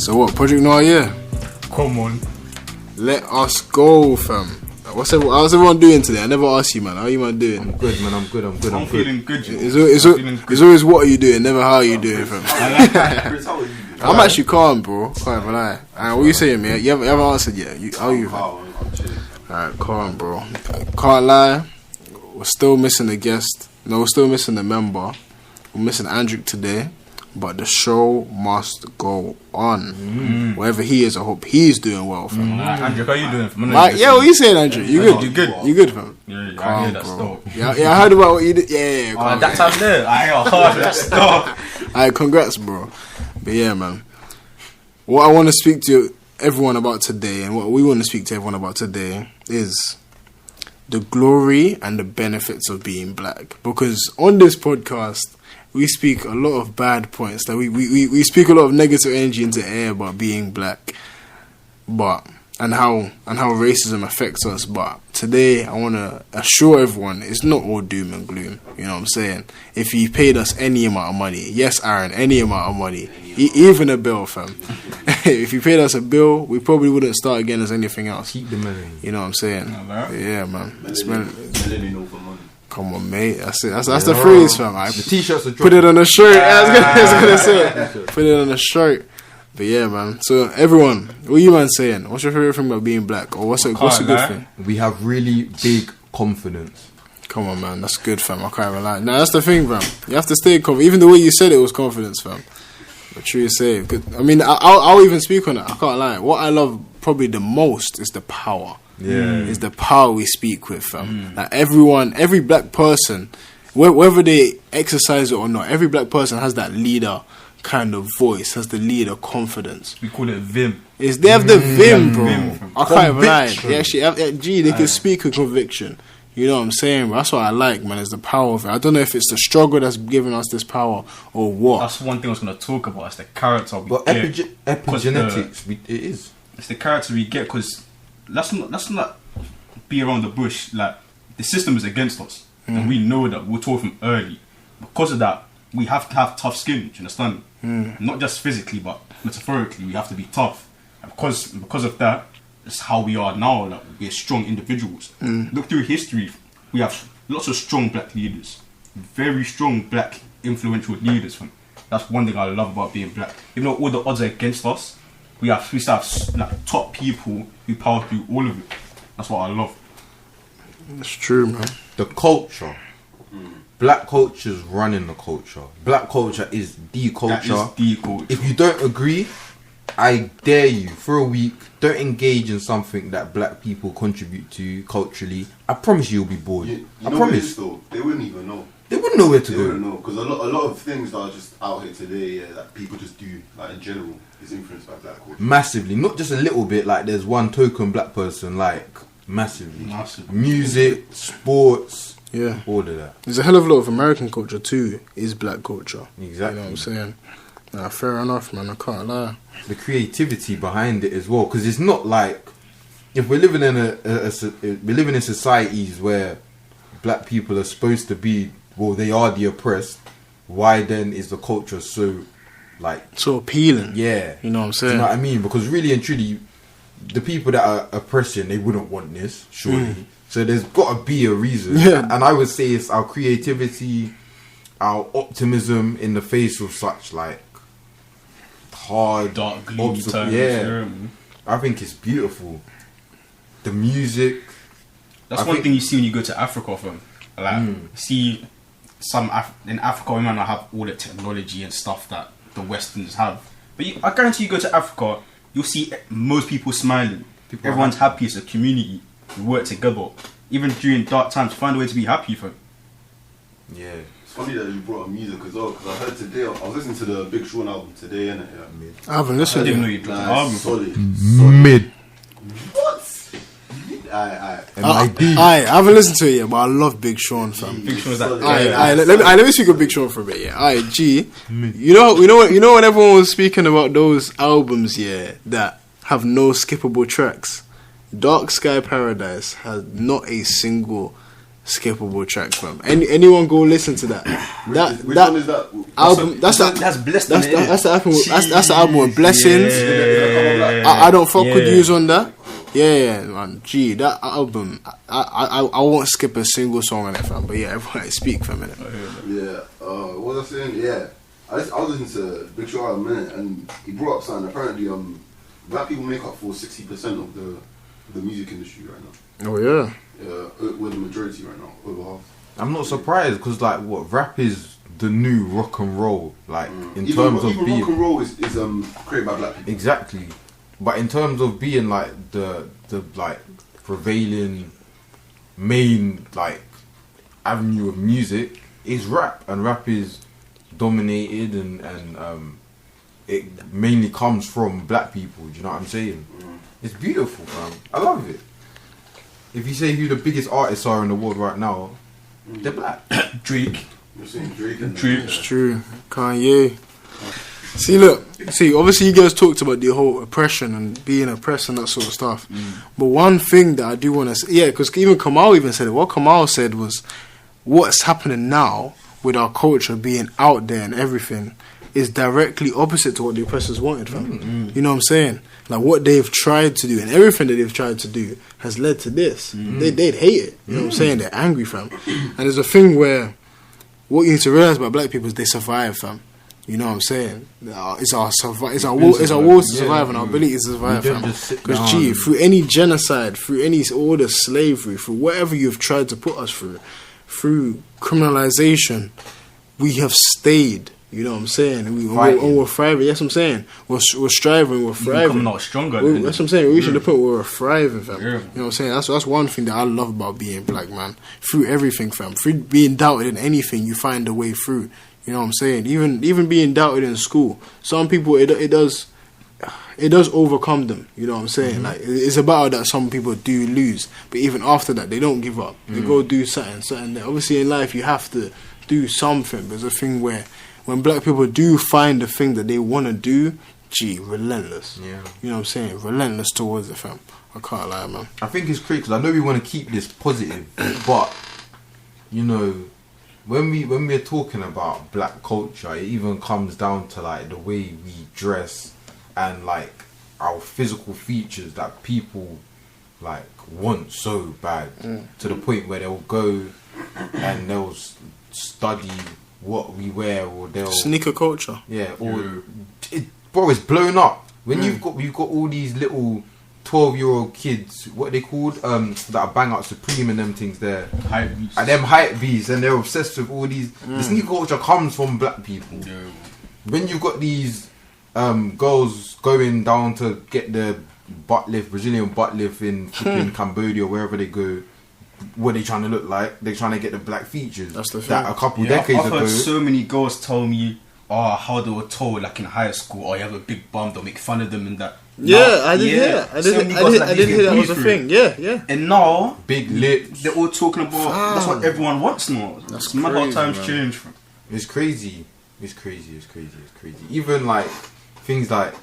So what, Project Noir, yeah? Come on. Let us go, fam. How's everyone doing today? I never asked you, man. How you man doing? I'm good, man. I'm good. I'm feeling good. It's always what are you doing, never how are you doing, fam. I'm actually calm, bro. Can't even lie. What you saying, man? You haven't answered yet. How are you, fam? Alright, calm, bro. Can't lie. We're still missing a guest. No, we're still missing a member. We're missing Andrew today. But the show must go on. Wherever he is, I hope he's doing well, fam. Andrew, how you doing, fam? Yeah, what you saying, Andrew? You good? You good, fam? Yeah, calm, I hear that bro. stuff. Yeah, I heard about what you did. Yeah, calm, that time there. I heard that stuff. Alright, congrats, bro. But yeah, man. What I want to speak to everyone about today, and what we want to speak to everyone about today, is the glory and the benefits of being black. Because on this podcast, we speak a lot of bad points. Like we speak a lot of negative energy into the air about being black, and how racism affects us. But today, I want to assure everyone it's not all doom and gloom. You know what I'm saying? If you paid us any amount of money, yes, Aaron, any amount of money, even a bill, fam. If you paid us a bill, we probably wouldn't start again as anything else. Keep the money. You know what I'm saying? Yeah, man. Come on, mate. That's it. That's the Yeah. phrase, fam. The t-shirts are Put it on a shirt. I was gonna say. Put it on a shirt. But yeah, man. So everyone, what you man saying? What's your favorite thing about being black, or what's a good thing? We have really big confidence. Come on, man. That's good, fam. I can't even lie. Now that's the thing, fam. You have to stay confident. Even the way you said it was confidence, fam. But true you say. I mean, I'll even speak on it. I can't lie. What I love probably the most is the power. Yeah. Is the power we speak with, fam. Like every black person, whether they exercise it or not, every black person has that leader kind of voice, has the leader confidence. We call it vim. They have the vim, bro. Vim. I can't even lie. They actually have, they can speak with conviction. You know what I'm saying? Bro? That's what I like, man, is the power of it. I don't know if it's the struggle that's giving us this power or what. That's one thing I was going to talk about. It's the character we But get. epigenetics, it is. It's the character we get, because let's not be around the bush. Like, the system is against us, and we know that. We're taught from early. Because of that, we have to have tough skin. Do you understand? Not just physically, but metaphorically, we have to be tough. And because of that, it's how we are now. Like, we're strong individuals. Look through history. We have lots of strong black leaders, very strong black influential leaders. That's one thing I love about being black. Even though all the odds are against us, we still have like top people who power through all of it. That's what I love. That's true, man. The culture. Black culture is running the culture. Black culture is the culture. That is the culture. If you don't agree, I dare you, for a week, don't engage in something that black people contribute to culturally. I promise you'll be bored. I promise. Though, they wouldn't even know. They wouldn't know where to They go. wouldn't know, because a lot of things that are just out here today, that people just do, like in general, is influenced by black culture. Massively, not just a little bit. Like there's one token black person, like massively. Music, sports, all of that. There's a hell of a lot of American culture too. Is black culture. Exactly. You know what I'm saying? Nah, fair enough, man. I can't lie. The creativity behind it as well, because it's not like if we're living in we're living in societies where black people are supposed to be, well, they are the oppressed. Why then is the culture so appealing? Yeah, you know what I'm saying. Do you know what I mean? Because really and truly, the people that are oppressing, they wouldn't want this, surely. So there's got to be a reason. Yeah. And I would say it's our creativity, our optimism in the face of such hard, dark, gloomy times. Yeah, I think it's beautiful. The music. That's one thing you see when you go to Africa, fam. Like, see in Africa, we might not have all the technology and stuff that the Westerns have. But I guarantee you go to Africa, you'll see most people smiling. Everyone's happy. It's a community. We work together. Even during dark times, find a way to be happy, fam. Yeah. It's funny that you brought up music as well, because I heard today, I was listening to the Big Sean album today, innit? Yeah. I haven't listened. I didn't know you dropped an album. Solid. Mid. What? I haven't listened to it yet, but I love Big Sean, fam. Big Sean's that. Let me speak of Big Sean for a bit. Yeah, alright, G. You know when everyone was speaking about those albums, yeah, that have no skippable tracks. Dark Sky Paradise has not a single skippable track, fam. Anyone go listen to that. Which one is that? Album. That's blessed. the album. That's the album with Blessings. Yeah. I don't fuck with yous on that. Yeah, man. Gee, that album. I won't skip a single song on it, fam. But yeah, everyone speak for a minute. Yeah. What was I saying? Yeah. I was listening to Big Sean a minute, and he brought up something. Apparently, black people make up for 60% of the music industry right now. Oh yeah. We're the majority right now, over half. I'm not surprised because like what rap is the new rock and roll. Like in Even terms of rock being and roll is created by black people. exactly, but in terms of being like the like prevailing main like avenue of music is rap, and rap is dominated and it mainly comes from black people. Do you know what I'm saying? It's beautiful, man. I love it. If you say who the biggest artists are in the world right now, they're black. Drake. You're saying Drake and It's true. Kanye. See, obviously you guys talked about the whole oppression and being oppressed and that sort of stuff. But one thing that I do want to say, yeah, because even Kamal even said it. What Kamal said was, what's happening now with our culture being out there and everything is directly opposite to what the oppressors wanted, fam. You know what I'm saying? Like what they've tried to do and everything that they've tried to do has led to this. They'd hate it. You know what I'm saying? They're angry, fam. And there's a thing where what you need to realize about black people is they survive, fam. You know what I'm saying? It's our will to survive and our ability to survive, fam. Because through any genocide, through any order slavery, through whatever you've tried to put us through criminalization, we have stayed. You know what I'm saying? We're thriving. That's what I'm saying. We're striving. We're thriving. Coming out stronger. That's what I'm saying. We're reaching the point where we're thriving, fam. You know what I'm saying? That's one thing that I love about being black, man. Through everything, fam. Through being doubted in anything, you find a way through. You know what I'm saying? Even being doubted in school, some people it does overcome them. You know what I'm saying? Like it's a battle that some people do lose, but even after that, they don't give up. They go do something. Obviously, in life, you have to do something. There's a thing where when black people do find the thing that they want to do, relentless. Yeah. You know what I'm saying? Relentless towards it, fam. I can't lie, man. I think it's crazy because I know we want to keep this positive, but you know, when we're talking about black culture, it even comes down to like the way we dress and like our physical features that people like want so bad to the point where they'll go and they'll study what we wear, or they'll sneaker culture. Yeah, or bro, it's blown up. When you've got all these little 12-year-old kids, what they called, that are bang out Supreme and them things there, Hype beasts. and them hype beasts, and they're obsessed with all these. The sneaker culture comes from black people. Yeah. When you've got these girls going down to get the butt lift, Brazilian butt lift in Cambodia, wherever they go, what they trying to look like? They're trying to get the black features. That's the thing. That a couple decades I've ago. heard so many girls tell me, how they were told, like in high school, you have a big bum, they'll make fun of them and that. Yeah, I did hear that. I did hear that was a thing. Yeah. And now, big lips. they're all talking about, that's what everyone wants now. That's no matter how crazy, times man. change. It's crazy. It's crazy. Even like things like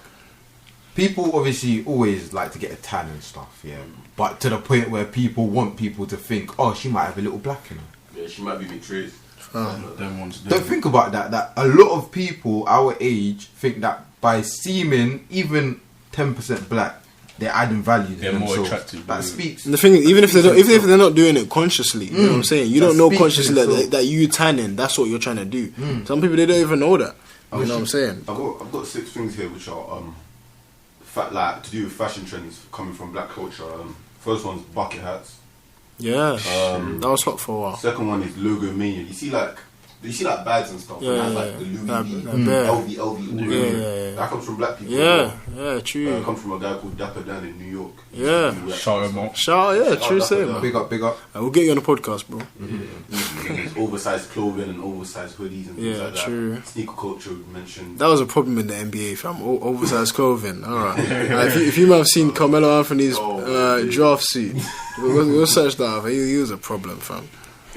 people obviously always like to get a tan and stuff, yeah. But to the point where people want people to think, oh, she might have a little black in her. Yeah, she might be mixed race. Don't think about that a lot of people our age think that by seeming even 10% black, they're adding value to They're themselves. more attractive. That speaks. And the thing is, even if they're not doing it consciously, you know what I'm saying? You That don't know speaks consciously to itself. that you tanning, that's what you're trying to do. Some people, they don't even know that. You know what I'm saying? I've got 6 things here which are like to do with fashion trends coming from black culture. First one's bucket hats. Yeah, that was hot for a while. Second one is logo mania. You see like bags and stuff. Yeah, and that's yeah, like the Louis yeah. V, Bear. LV, all Yeah. that comes from black people. Yeah, true. It comes from a guy called Dapper Dan in New York. Yeah. Shout him out. Shout out, yeah, true Dapper same, Dan. man. Big up. We'll get you on the podcast, bro. There's oversized clothing and oversized hoodies and things Yeah, like that. true. Sneaker culture we mentioned. That was a problem in the NBA, fam. Oversized clothing. All right. If you might have seen Carmelo Anthony's draft suit, we'll search that up. He was a problem, fam.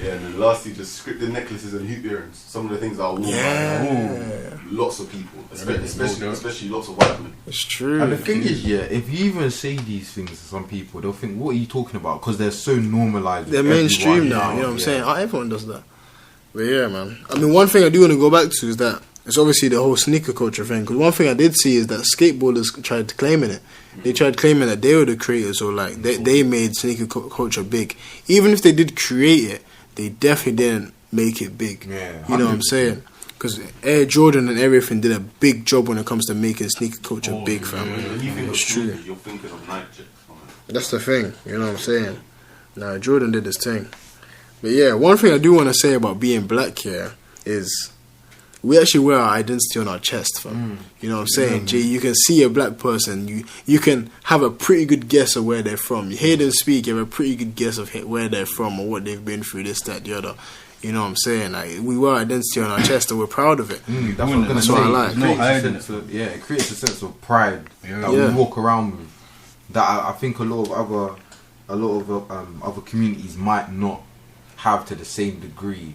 Yeah, and then lastly, just scripted necklaces and hoop earrings. Some of the things that are worn Yeah. lots of people, especially lots of white men. It's true. And the thing is, yeah, if you even say these things to some people, they'll think, "What are you talking about?" Because they're so normalized. They're mainstream now. You know what I'm saying? Everyone does that. But yeah, man. I mean, one thing I do want to go back to is that it's obviously the whole sneaker culture thing. Because one thing I did see is that skateboarders tried claiming it. They tried claiming that they were the creators, or like they made sneaker culture big. Even if they did create it, they definitely didn't make it big. Yeah, you know what I'm saying? Because Air Jordan and everything did a big job when it comes to making sneaker culture big, fam. When you think of It's true. sneakers, you're thinking of Nike. That's the thing, you know what I'm saying? Nah, Jordan did his thing. But yeah, one thing I do want to say about being black here is we actually wear our identity on our chest, fam. You know what I'm saying? G, you can see a black person, you can have a pretty good guess of where they're from. You hear them speak, you have a pretty good guess of where they're from or what they've been through, this, that, the other. You know what I'm saying? Like, we wear our identity on our chest and we're proud of it. That's what I like. It creates a sense of pride that we walk around with. That I think a lot of other communities might not have to the same degree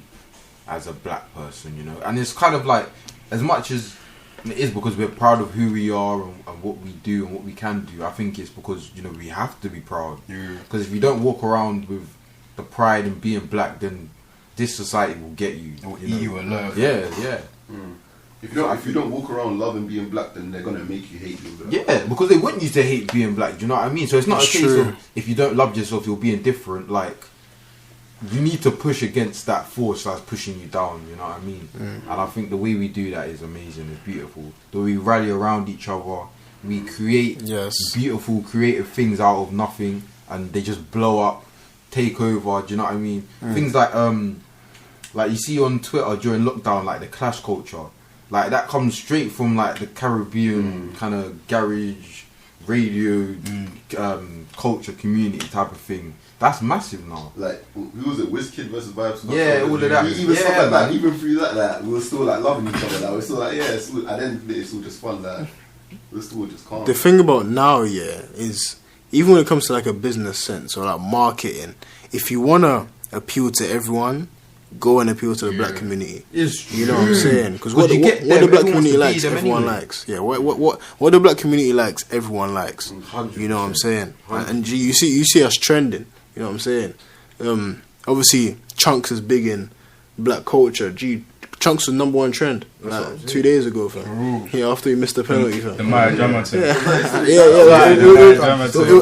as a black person, you know. And it's kind of like, as much as it is because we're proud of who we are and what we do and what we can do, I think it's because, you know, we have to be proud. Because if you don't walk around with the pride in being black, then this society will get you. Or eat you alive. Yeah. If you don't walk around loving being black, then they're gonna make you hate being black. Yeah, because they want you to hate being black. Do you know what I mean? So it's not a case of if you don't love yourself, you're being different. Like, you need to push against that force that's pushing you down. You know what I mean? And I think the way we do that is amazing. It's beautiful. The way we rally around each other, we create beautiful, creative things out of nothing, and they just blow up, take over. Do you know what I mean? Things like you see on Twitter during lockdown, like the clash culture. Like, that comes straight from like the Caribbean kind of garage radio culture community type of thing. That's massive now. Like, who was it? Wizkid versus Vibes. Yeah, all of that. Even stuff like that. Even through that, we were still like loving each other. Like, we're still like, it's all, at the end of the day, it's all just fun. Like, we're still just calm. The thing about now, is even when it comes to like a business sense or like marketing, if you wanna appeal to everyone, go and appeal to the black community. You know what I'm saying? Because what the black community likes, everyone likes. Yeah, what the black community likes, everyone likes. 100%. You know what I'm saying? And you see us trending. You know what I'm saying? Obviously, Chunks is big in black culture. Chunks was #1 trend like 2 days ago, fam. Yeah, after he missed the penalty, fam. The Maya Jama thing. It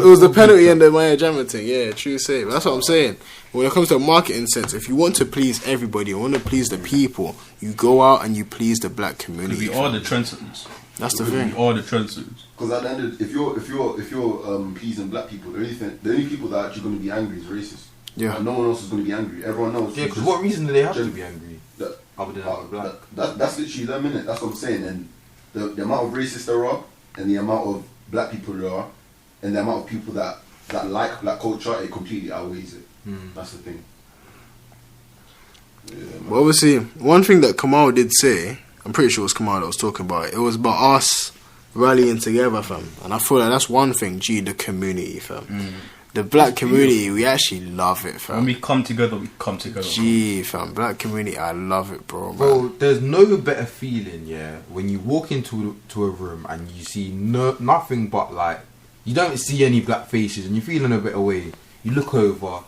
was the penalty and the Maya Jama thing. Yeah, true save. That's what I'm saying. When it comes to a marketing sense, if you want to please everybody, you want to please the people, you go out and you please the black community. We are the trendsetters. That's the thing. We are the trendsetters. Because at the end of, if you're pleasing black people, the only people that are actually going to be angry is racist. Yeah. And no one else is going to be angry. Everyone knows. Yeah, because what reason do they have to be angry? Other than black. That's literally them, innit? That's what I'm saying. And the amount of racists there are, and the amount of black people there are, and the amount of people that like black culture, it completely outweighs it. That's the thing. Yeah, well, obviously, one thing that Kamal did say, I'm pretty sure it was Kamal that was talking about it. It was about us rallying together, fam. And I feel like that's one thing. The community, fam. The black community, we actually love it, fam. When we come together, we come together. Fam, black community, I love it, bro. Bro, there's no better feeling, when you walk into a room and you see nothing but like, you don't see any black faces and you're feeling a bit away. You look over,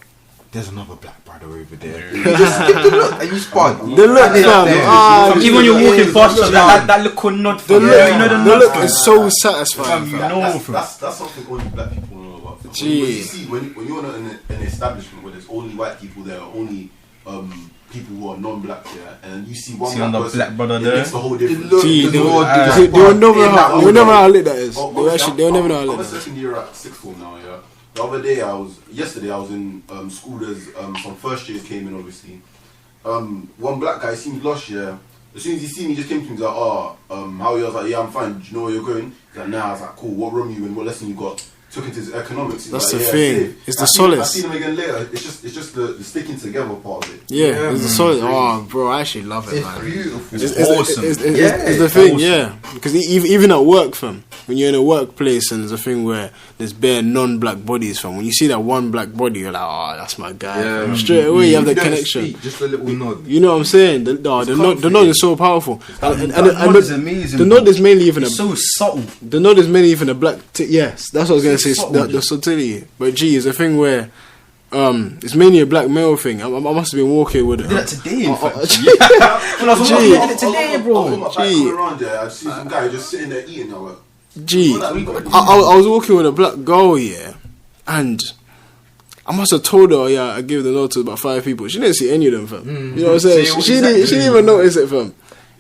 there's another black brother over there. You just give the look and you spot. The look, fam. Even when you're walking past, that little nod. The look is so satisfying. That's something only black people know about. When you see when you're in an establishment where there's only white people there, only people who are non-black there, and you see one black brother there, it makes the whole difference. They'll never know how lit that is. They'll never know how lit I'm a that is. second year at sixth form now, yeah. The other day yesterday I was in school. There's some first years came in, obviously. One black guy seemed lost, yeah. As soon as he seen me, he just came to me, he's like, how are you? I was like, yeah, I'm fine. Do you know where you're going? He's like, nah. I was like, cool, what room you in? What lesson you got? took into economics. He's That's like, the thing. safe. It's the I solace. see them again later. It's just the sticking together part of it. Yeah, it's the solid. Oh, bro, I actually love it, It's man. beautiful. It's It's awesome. it's the thing, yeah. Because even at work, fam, when you're in a workplace and there's a thing where there's bare non-black bodies, fam, when you see that one black body, you're like, oh, that's my guy. Yeah. Fam. Straight away, you have If that don't connection. speak, just a little nod. You know what I'm saying? The nod is so powerful. And nod is amazing, The bro. nod is mainly even It's so subtle. the nod is mainly even a black. Yes, that's what I was gonna say. subtle. The subtlety, but gee, it's a thing where. It's mainly a black male thing. I must have been walking with it. I did that today, in fact. When I was Gee. walking, I did it today, bro. I got my back Gee. all around there. I see some guy just sitting there eating. I went, gee, I was walking with a black girl, yeah, and I must have told her, yeah, I gave the note to about 5 people. She didn't see any of them, fam. You know what I'm saying? See, She didn't even notice it, fam.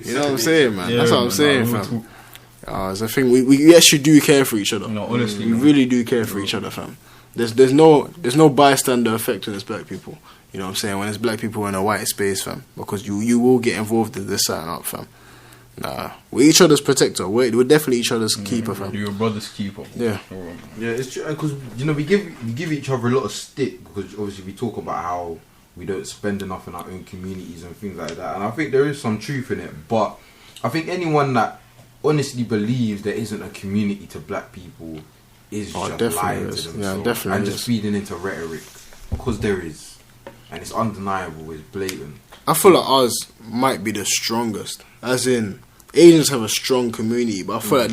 You know what I'm Exactly. saying, man? Yeah, That's what I'm man, saying, nah, fam. It's a thing. We actually do care for each other. No, honestly, we man. really do care for each other, fam. There's no bystander effect when it's black people. You know what I'm saying? When it's black people in a white space, fam, because you will get involved in this setting up, fam. Nah, we're each other's protector. We're definitely each other's keeper, fam. You're your brother's keeper. Yeah. Yeah, it's true because we give each other a lot of stick because obviously we talk about how we don't spend enough in our own communities and things like that, and I think there is some truth in it. But I think anyone that honestly believes there isn't a community to black people is just definitely lying to is. themselves Yeah, definitely and just is. feeding into rhetoric because there is, and it's undeniable, it's blatant. I feel like ours might be the strongest. As in, Asians have a strong community, but I feel like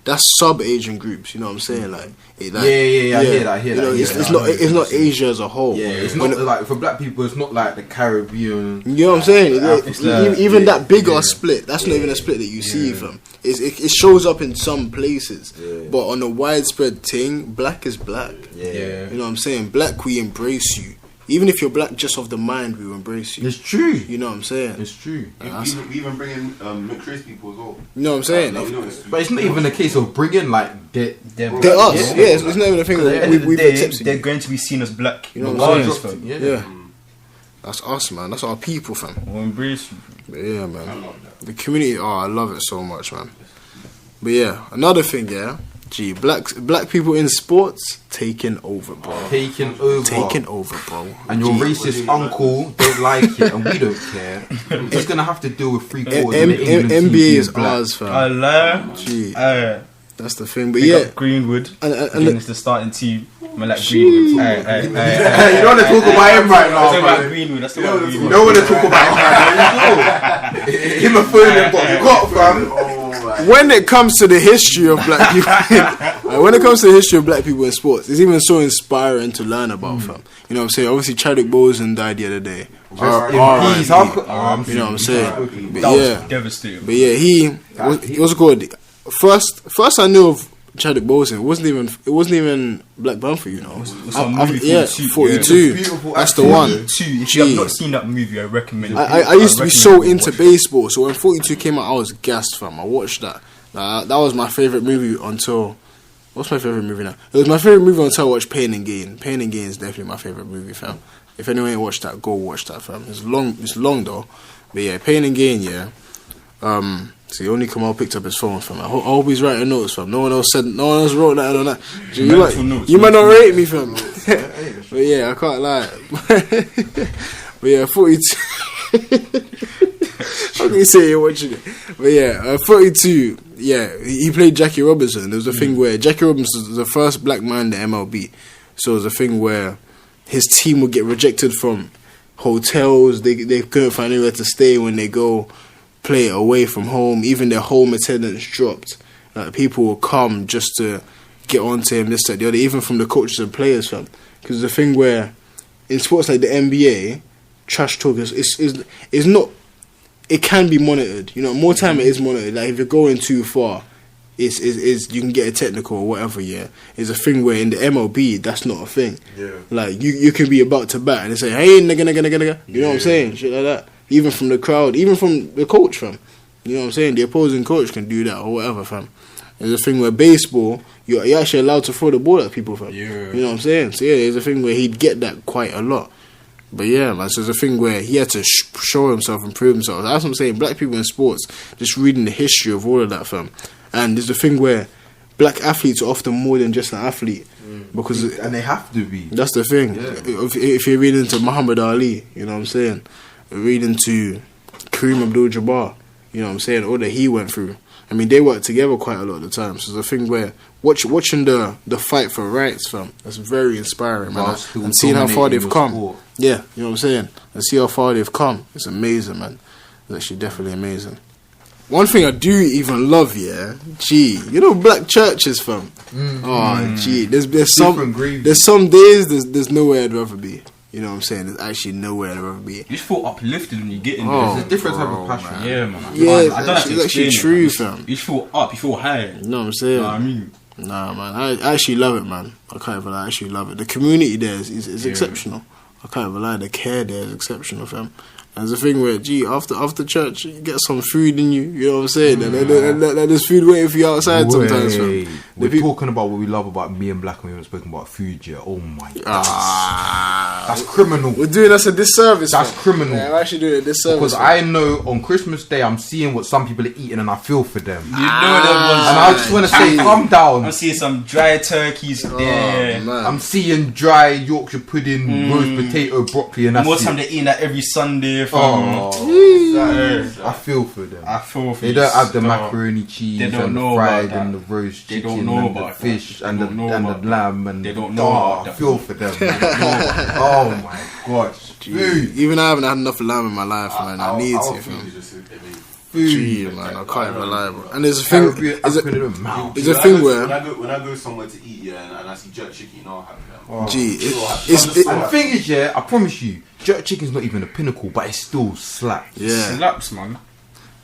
that's sub-Asian groups. You know what I'm saying? Like, I hear that. You know, it's not Asia as a whole. Yeah, it's When not like for black people. It's not like the Caribbean. You know what I'm saying? It's like- Even that bigger split, that's not even a split that you see from. It shows up in some places, but on a widespread thing, black is black. Yeah. You know what I'm saying? Black, we embrace you. Even if you're black just off the mind, we will embrace you. It's true. You know what I'm saying? It's true. we even bring in mixed race people as well. You know what I'm saying? Like, we know it's- But it's not even a case of bringing like They're us. Yeah, it's not even a thing At the that end of the we've day, accepted. they're going to be seen as black. You know what I'm regardless, saying? fam. Yeah. Yeah. That's us, man. That's our people, fam. We'll embrace you. But yeah, man. The community, I love it so much, man. But yeah, another thing, yeah. Gee, black people in sports taking over, bro. Taking over. Taking over, bro. And your Gee. racist uncle don't like it, and we don't care. He's gonna have to deal with 3/4 of the England team NBA being is black. ours, I fam. lie. Gee, that's the thing. But Pick yeah, up Greenwood and against the starting team. I like Greenwood. You don't want to talk about him right now, That's about man. Greenwood. That's about You Greenwood. don't want to talk about him right now. Him a phone and got fam. Oh my. when it comes to the history of black people, when it comes to the history of black people in sports, it's even so inspiring to learn about, fam. You know what I'm saying? Obviously, Chadwick Boseman died the other day. Peace. R.I.P. How could- You know what I'm saying? But That yeah, was devastating. but yeah, he was good. First I knew of Chadwick Boseman. It wasn't even Black Panther, you know. It's on movie 42. 42. Beautiful That's the acting. one. 42. If you have Gee. not seen that movie, I recommend it. I used to be so recommend you into watch it. baseball, so when 42 came out, I was gassed, fam. I watched that. That was my favorite movie until. What's my favorite movie now? It was my favorite movie until I watched Pain and Gain. Pain and Gain is definitely my favorite movie, fam. If anyone ain't watched that, go watch that, fam. It's long though, but yeah, Pain and Gain, yeah. So only Kamal picked up his phone, fam. I hope he's writing notes, fam. No one else wrote that on that. You might not rate me, fam. But yeah, I can't lie. But yeah, 42. How can you say you're watching it? But yeah, 42. Yeah, he played Jackie Robinson. There was a thing where Jackie Robinson was the first black man in the MLB. So it was a thing where his team would get rejected from hotels. They couldn't find anywhere to stay when they go play away from home. Even their home attendance dropped. Like, people would come just to get onto him, this, that, the other. Even from the coaches and players, fam. Because the thing where in sports like the NBA, trash talk is not. It can be monitored. You know, more time it is monitored. Like if you're going too far, is you can get a technical or whatever. Yeah, it's a thing where in the MLB that's not a thing. Yeah. Like you can be about to bat and they say, "Hey, nigga." You know what I'm saying? Shit like that. Even from the crowd, even from the coach, fam. You know what I'm saying? The opposing coach can do that or whatever, fam. There's a thing where baseball, you're actually allowed to throw the ball at people, fam. Yeah. You know what I'm saying? So yeah, there's a thing where he'd get that quite a lot. But yeah, man, so there's a thing where he had to show himself and prove himself. That's what I'm saying. Black people in sports, just reading the history of all of that, fam. And there's a thing where black athletes are often more than just an athlete because and they have to be. that's the thing. Yeah. If you're reading to Muhammad Ali, you know what I'm saying, reading to Kareem Abdul-Jabbar, you know what I'm saying, all that he went through. I mean, they work together quite a lot of the time. So it's a thing where watching the fight for rights, fam, that's very inspiring, man. Still And seeing how far dominating they've your come. sport. Yeah, you know what I'm saying? And see how far they've come. It's amazing, man. It's actually definitely amazing. One thing I do even love, yeah, gee, you know black churches, fam. Oh, gee, there's Different gravy. there's some days there's nowhere I'd rather be. You know what I'm saying? There's actually nowhere I'd rather be. You just feel uplifted when you get in Oh, there. It's a different type bro, of passion. man. Yeah, man. Yeah, I don't have to it's actually explain true, it, man. fam. You just feel up, you feel high. You know what I'm saying? You know what I mean? Nah, man, I actually love it, man. I can't even lie, I actually love it. The community there is exceptional. I can't even lie, the care there is exceptional, fam. And there's a thing where, gee, after church, you get some food in you know what I'm saying? And there's food waiting for you outside sometimes, fam. We're talking about what we love about me and Black, and we haven't spoken about food yet. Oh my god. That's criminal. We're doing us a disservice, That's fam. criminal. Yeah, we're actually doing a disservice. Because fam. I know on Christmas Day I'm seeing what some people are eating and I feel for them. You know that was. And I just want to say, calm down. I'm seeing some dry turkeys there. man. I'm seeing dry Yorkshire pudding, roast potato, broccoli, and that's More time it. they eating that every Sunday. Fam. Oh, Yeah. I feel for them. I feel for They you, don't have the stop. macaroni cheese They don't and the know fried about and that. the roast They don't chicken know and the about fish that. and They the don't know and about the lamb and They don't know Oh, about I that. feel for them. Oh my gosh, food, Even I haven't had enough lamb in my life, man. I need Our to, food fam. is just amazing. Gee, food. man, I can't even lie, bro. And there's a thing, Caribbean, is it, African mouth. It's a When I thing go- where- when I go somewhere to eat, yeah, and I see jerk chicken, you know, I'll have them. gee, And the thing is, yeah, I promise you, jerk chicken's not even a pinnacle, but it still slaps. yeah. Slaps, man.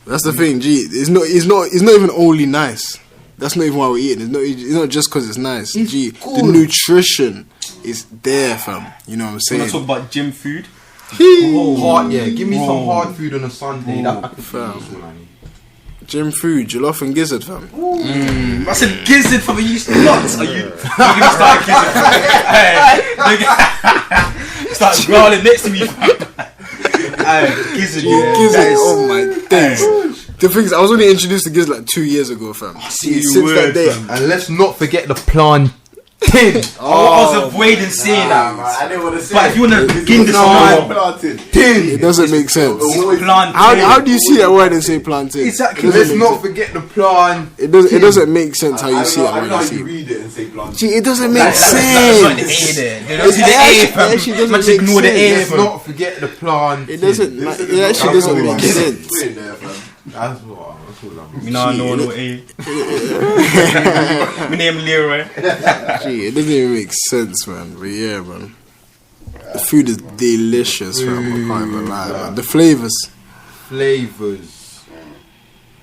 That's the thing, gee. It's not even only nice. That's not even why we're eating. It's not just because it's nice. It's Gee, the good. nutrition is there, fam. You know what I'm When I saying? talk about gym food, Hard, yeah. Give me some Whoa. hard food on a Sunday. That I can Fam. feel, man. Gym food, jollof and gizzard, fam. I said gizzard for the used nuts. Are you? Look at me start gizzard. Hey, start growling next to me. Hey, gizzard, yeah. Gizzard, That is- oh my days. The thing is, I was only introduced to gizzard like 2 years ago, fam. you Since were, that day, fam. And let's not forget the plantain. I was avoiding saying that. I didn't want to say But if you want to begin this it doesn't make sense. plantain. How do you see that word and say plantain? Exactly. It doesn't Let's make not sense. forget the plan. It doesn't make sense how you see that I word know how and say you it. read it and say plantain. Gee, it doesn't make That's not the sense. A there. They don't see the A, It fam. actually doesn't Let's make ignore the A, Let's sense. fam. not forget the plan. It doesn't. It actually doesn't make sense. That's all I'm Me nah know no A. My name Leroy. Gee, it doesn't even make sense, man. But yeah, man. The food is delicious, fam. I can't even lie, man. The flavors. Flavors.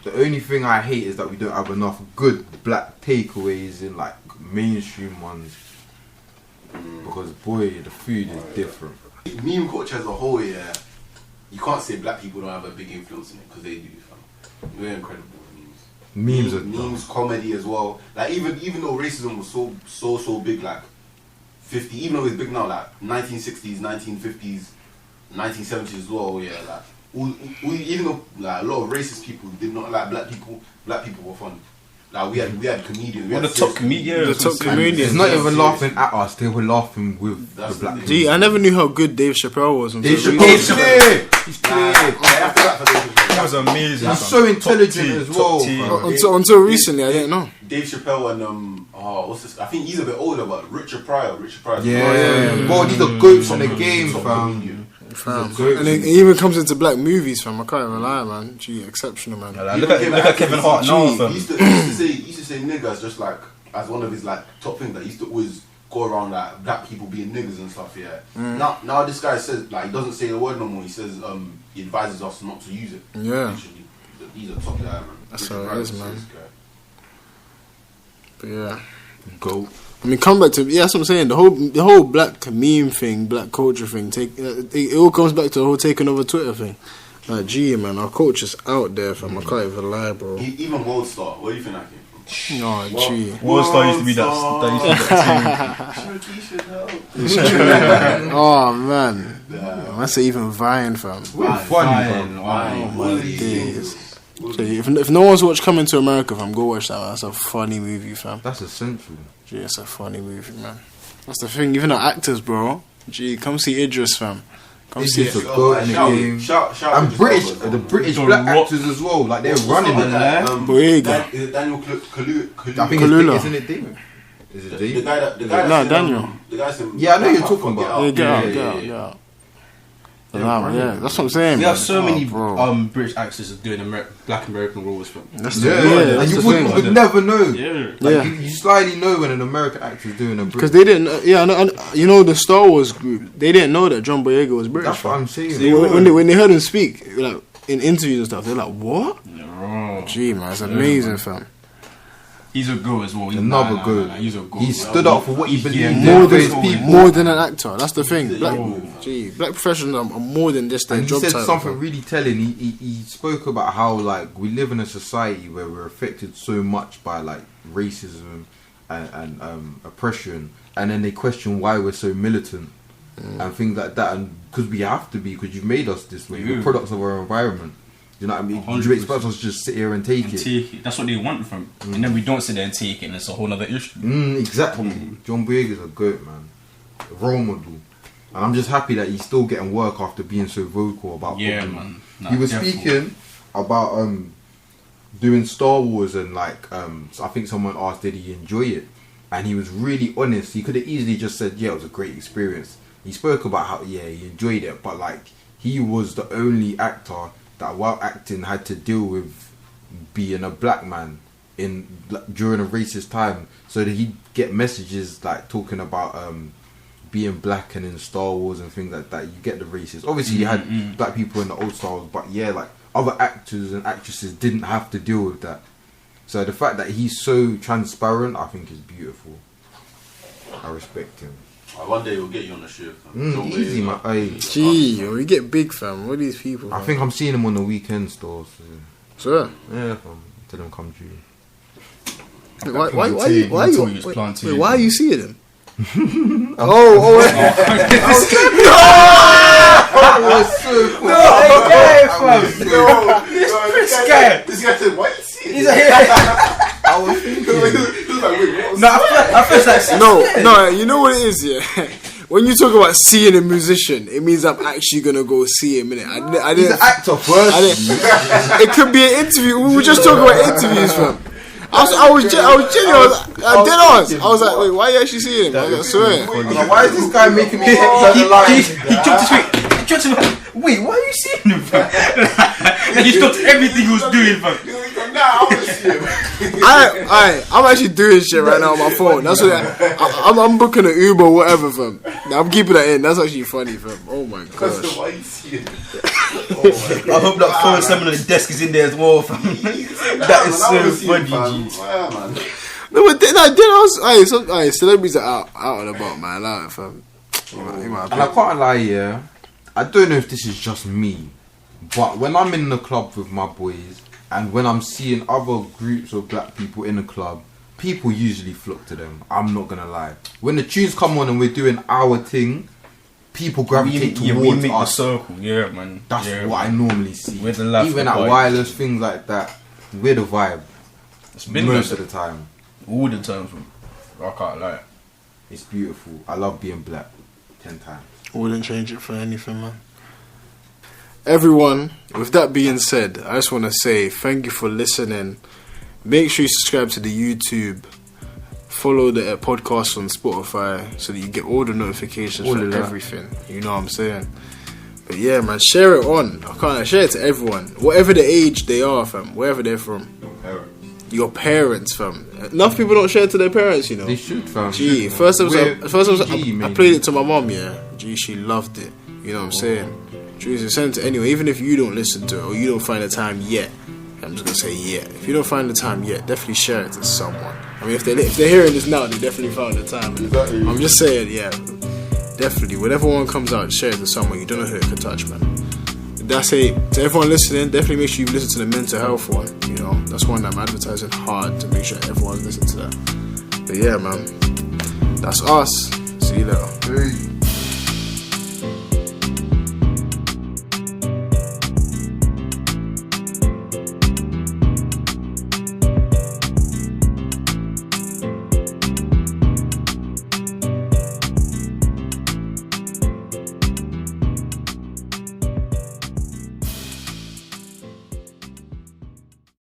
The only thing I hate is that we don't have enough good black takeaways in like mainstream ones. Because boy, the food is different. Meme culture as a whole, yeah, you can't say black people don't have a big influence in it because they do, fam. We're incredible with memes. Memes are Memes, comedy as well. Like even though racism was so big, like 50, even though it's big now, like 1960s, 1950s, 1970s as well, yeah, like even though like a lot of racist people did not like black people were funny. Like we had comedians. We One had of the top serious comedians. The top And comedians. it's not Yeah, even serious. laughing at us, they were laughing with That's the black the people. Gee, I never knew how good Dave Chappelle was. Dave until Chappelle, recently. he's clear. He's clear. Yeah, after that, for Dave Chappelle. That was amazing. He's fam. so intelligent tier, as top well. tier. fam. Until recently, I didn't know. Dave Chappelle and what's this? I think he's a bit older, but Richard Pryor. Yeah, well, these are goats in the game, fam. Fam. good. And it even comes into black movies, fam. I can't even lie, man. Gee, exceptional, man. Like, look at Kevin Hart now, Gee. fam. He used to say niggas just like as one of his like top things that he used to always go around like black people being niggas and stuff. Yeah. Now this guy says like he doesn't say the word no more. He says he advises us not to use it. Yeah. Literally. He's a top guy, man. That's Richard how it Pryor is, a man. serious guy. But yeah. Goat. I mean, come back to that's what I'm saying. The whole black meme thing, black culture thing. It all comes back to the whole taking over Twitter thing. Like, gee, man, our culture's out there, fam. I can't even lie, bro. Even World Star. Where do you think that came from? No, gee. World Star used to be that used to be that team. Oh man, I say even Vine, fam. We're funny, fam. Oh my days. So if no one's watched Coming to America, fam, go watch that. Man. That's a funny movie, fam. That's essential. Gee, it's a funny movie, man. That's the thing. Even the actors, bro. Gee, come see Idris, fam. Come see Idris it. a goat in the game. Shout And to British, Robert, the British John black Rock. actors as well. Like they're running What's it. that Boyega. Is it Daniel Kaluuya? I think Kalula. it's isn't it Dave? Is it The Dave? guy that No, that's in, Daniel. The guy's in. Yeah, I know you're Get talking Out, about. Yeah, get out, Yeah, get yeah, out, yeah. get out. Nah, yeah, that's what I'm saying. We man. have so many bro. British actors doing Black American roles. That's Yeah, that's and you the would thing. never know. Yeah. Like, Yeah. you slightly know when an American actor is doing a Because British. they didn't, you know, the Star Wars group, they didn't know that John Boyega was British. That's what I'm saying. When they heard him speak, like in interviews and stuff, they're like, "What? Yeah. Gee, man, it's amazing, fam." He's a go as well. Another good. He's a go. He stood up for what he believed in. More for his than people. more than an actor. That's the thing. Oh. Black professionals are more than just their And he job said title. something really telling. He spoke about how like we live in a society where we're affected so much by like racism and oppression, and then they question why we're so militant and things like that. And because we have to be, because you've made us this way. We're Yeah. products of our environment. You know what I mean? 100%. You expect us to just sit here and take And it. take it. That's what they want from. And then we don't sit there and take it, and it's a whole other issue. Exactly. John Boyega's a goat, man. A role model. And I'm just happy that he's still getting work after being so vocal about Yeah, Pokemon. man. Nah, He was definitely. speaking about doing Star Wars and like so I think someone asked did he enjoy it, and he was really honest. He could have easily just said yeah, it was a great experience. He spoke about how yeah, he enjoyed it, but like he was the only actor that while acting had to deal with being a black man in during a racist time, so that he'd get messages like talking about being black and in Star Wars and things like that. You get the racist. Obviously, you had black people in the old Star Wars, but yeah, like other actors and actresses didn't have to deal with that. So the fact that he's so transparent, I think, is beautiful. I respect him. One day we'll get you on the show. fam. Easy, man. Aye. Gee, we get big, fam. What are these people? I fam? think I'm seeing him on the weekend stores. Sir, Yeah, fam. Tell him come through. why Why are you planting? why are you seeing him? oh, wait. That was so cool. This guy said, why you see it? I was thinking. He was like, wait, what was No, I first like No, you know what it is, yeah. When you talk about seeing a musician, it means I'm actually gonna go see him. Innit? I He's didn't. an actor first. I didn't. It could be an interview. We were just talking about interviews, fam. I was genuine. I did ask. I was like, wait, why are you actually seeing him? I was like, swear. Like, why is this guy making me he hit the line? jumped his feet. He jumped his feet. Wait, why are you seeing him, fam? Like he stopped everything he was doing, fam. He was like, nah, I want to see him. I'm actually doing shit right now on my phone. That's what I'm booking an Uber, or whatever, fam. I'm keeping that in. That's actually funny, fam. Oh my gosh. Why you see it? I hope that phone someone on the desk is in there as well, fam. That is so funny, G. Yeah, man. No, but then I was, celebrities are out and about, man. Like, fam. And I can't lie, yeah. I don't know if this is just me, but when I'm in the club with my boys and when I'm seeing other groups of black people in the club, people usually flock to them. I'm not gonna lie. When the tunes come on and we're doing our thing, people gravitate we towards make the us. circle, yeah, man. That's yeah, what I normally see. We're the laugh Even of at the party. wireless, things like that, we're the vibe. It's been Most like of the time. all the time, fam. I can't lie. It's beautiful. I love being black. 10 times. Wouldn't change it for anything, man. Everyone, with that being said, I just want to say thank you for listening. Make sure you subscribe to the YouTube. Follow the podcast on Spotify so that you get all the notifications All for of that. everything. You know what I'm saying? But yeah, man, share it on. I can't share it to everyone. Whatever the age they are, fam. Wherever they're from. Your parents, fam. Enough people don't share it to their parents, you know. They should, fam. Gee, first time PG, I played it to my mom, yeah. Gee, she loved it. You know what I'm saying? Gee, send it to anyone, even if you don't listen to it or you don't find the time yet. I'm just gonna say yeah. If you don't find the time yet, definitely share it to someone. I mean, if they're hearing this now, they definitely found the time. Exactly. I'm just saying, yeah, definitely. Whenever one comes out, share it to someone. You don't know who it could touch, man. That's it. To everyone listening, definitely make sure you listen to the mental health one. You know, that's one that I'm advertising hard to make sure everyone's listening to that. But yeah, man, that's us. See you later. Hey.